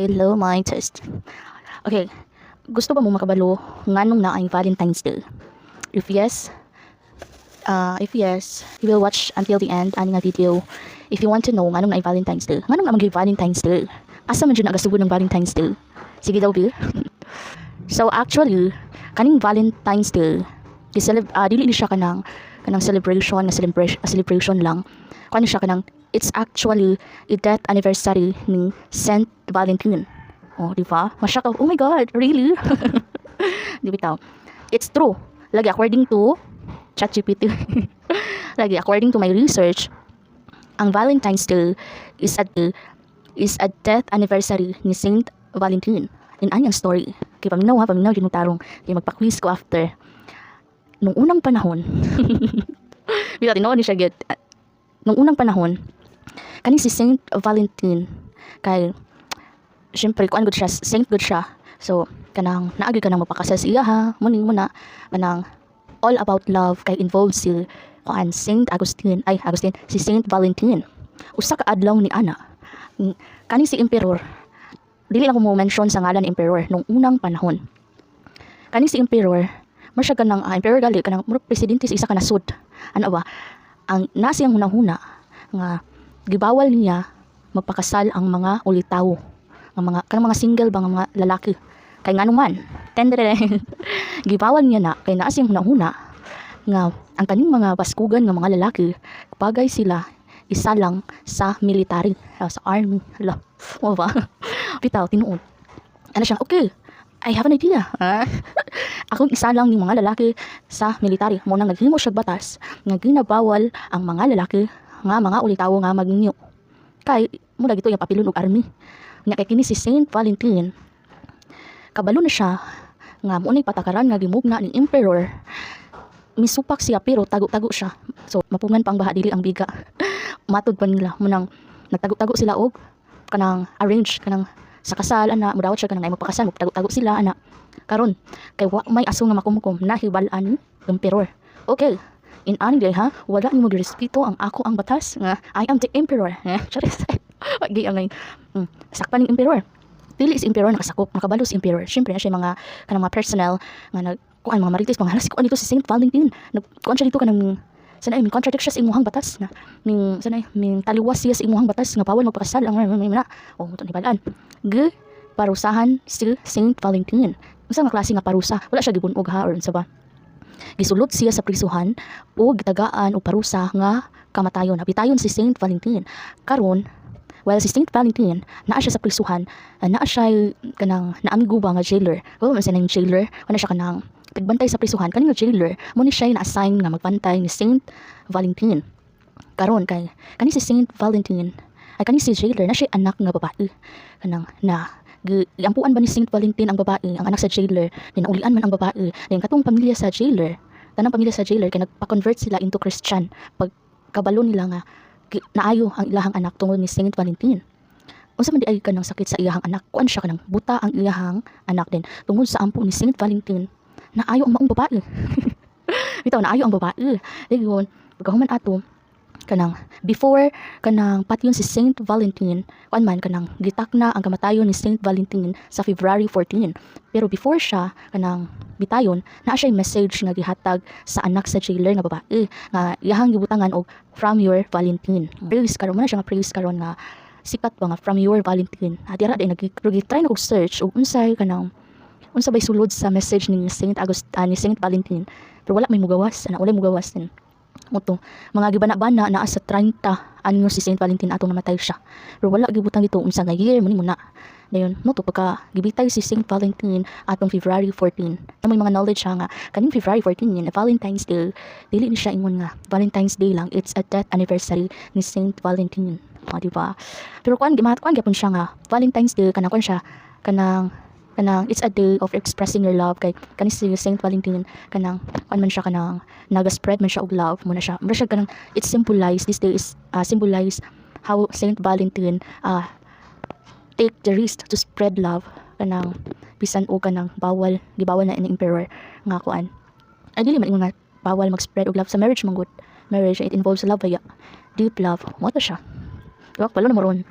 Hello, my test. Okay, gusto ba mo makabalo nganong na ang Valentine's Day? If yes, you will watch until the end ani nga video. If you want to know nganong na ang Valentine's Day, nganong na Valentine's Day? Asa man jud nagasugod ng Valentine's Day? Sige daw, Bill. So actually, kaning Valentine's Day, dili ni siya kanang celebration lang. Kano siya kanang it's actually a death anniversary ni Saint Valentine. Oh, di ba? Masya ka, oh my God, really? Di bitaw. It's true. Lagi according to ChatGPT. Lagi according to my research, ang Valentine's Day is a death anniversary ni Saint Valentine. In anyang story. Kaya paminaw yun yung tarong. Kaya magpa-quiz ko after. Nung unang panahon, bitaw, tinoon ni siya get. Nung unang panahon, kani si Saint Valentine kay syempre kuan good siya, saint good siya. So kanang naagi kanang mapakasal sa iya ha, muna kanang all about love kay involved si kuan si Saint Valentine. Usa ka adlaw ni ana. Kani si emperor. Dili lang ko mo mention sa ngalan ni emperor nung unang panahon. Kani si emperor, masya kanang emperor gali kanang presidente sa isa ka nasud. Ano ba? Ang nasiyang hunahuna nga gibawal niya magpakasal ang mga ulitaw, ang mga single bang mga lalaki kay ngano man tendre gibawal niya na kay naa siyang hunahuna nga ang kaning mga baskugan nga mga lalaki pagay sila isa lang sa military, sa army. Hala mo ba bitaw tinuod ano siya, okay, I have an idea. Akong isa lang ng mga lalaki sa military. Mo nang naghimo siya batas nga ginabawal ang mga lalaki nga mga ulitawo nga magninyo. Kay mo na gito yung papilon og army. Nya kay kini si Saint Valentine. Kabalo na siya nga mo nay patakaran nga gimugna ni emperor. Misupak siya pero tago-tago siya. So mapungan pang baha dili ang biga. Matod pa nila mo nang nagtago-tago sila og kanang arrange kanang sa kasal ana mudawat siya kanang magpakasal tago-tago sila ana karon kay wa may aso nga makumkum nahibal-an ni emperor. Okay, in ani day ha wala nimo girespeto ang ako ang batas nga I am the emperor. Charis wagi ang sakpan ng emperor. Dili si emperor nakasakop nakabalo si emperor. Syempre na siya mga kanang mga personnel nga nagkuan mga marites mga halas kuan dito si Saint Valentine nagkuan siya dito kanang sanay min contradict siya sa imuhang batas na min taliwas siya sa imuhang batas nga bawal magpakasal ang na oh muto ni balaan parusahan si Saint Valentine. Unsa nga klase nga parusa? Wala siya gibunog ha or unsa ba? Gisulod siya sa prisuhan o gitagaan o parusa nga kamatayon. Napitayon si Saint Valentine. Karon, while si Saint Valentine naa siya sa prisuhan, naa siya kanang naanggo ba nga jailer. Wala man siya nang jailer, wala siya kanang tagbantay sa prisuhan. Kaning jailer, mo ni siya na-assign nga magbantay ni Saint Valentine. Karon kay kani si Saint Valentine ay kani si jailer na siya anak nga babae. Kanang giampuan ba ni Saint Valentine ang babae, ang anak sa jailer, dinaulian man ang babae, din katong pamilya sa jailer, tanang pamilya sa jailer kay nagpa-convert sila into Christian pag kabalo nila nga naayo ang ilahang anak tungod ni Saint Valentine. Unsa man di ay kanang sakit sa iyahang anak, kuan siya kanang buta ang iyahang anak din tungod sa ampo ni Saint Valentine, naayo ang maong babae. Bitaw naayo ang babae. Digon, pagkahuman ato kanang before kanang patyon si Saint Valentine kuan man kanang gitakna ang kamatayon ni Saint Valentine sa February 14. Pero before siya kanang bitayon naa siya message nga gihatag sa anak sa jailer nga babae nga iyahang gibutangan og from your Valentine. Praise karon man siya nga praise karon nga sikat ba nga from your Valentine. Adira day nag-try na og search og unsay kanang unsa bay sulod sa message ni Saint Valentine. Pero wala may mugawas, wala mugawas din. Moto mga gibana-bana naa sa 30 anyo si Saint Valentine atong namatay siya. Pero wala gibutang dito unsa nga year mo na. Dayon moto pagka gibitay si Saint Valentine atong February 14. May mga knowledge siya nga kaning February 14 yun, Valentine's Day. Dili ni siya ingon nga Valentine's Day lang, it's a death anniversary ni Saint Valentine. Di ba? Pero kuan gyapon siya nga Valentine's Day kanang siya kanang it's a day of expressing your love kay kani si Saint Valentine kanang man siya kanang naga-spread man siya og love mo na siya kanang it symbolize this day is symbolize how Saint Valentine take the risk to spread love kanang bisan o kanang gibawal na ni emperor nga kuan ay dili man ingon nga bawal mag-spread og love sa marriage man good marriage it involves love ya deep love mo to siya diba pala na maron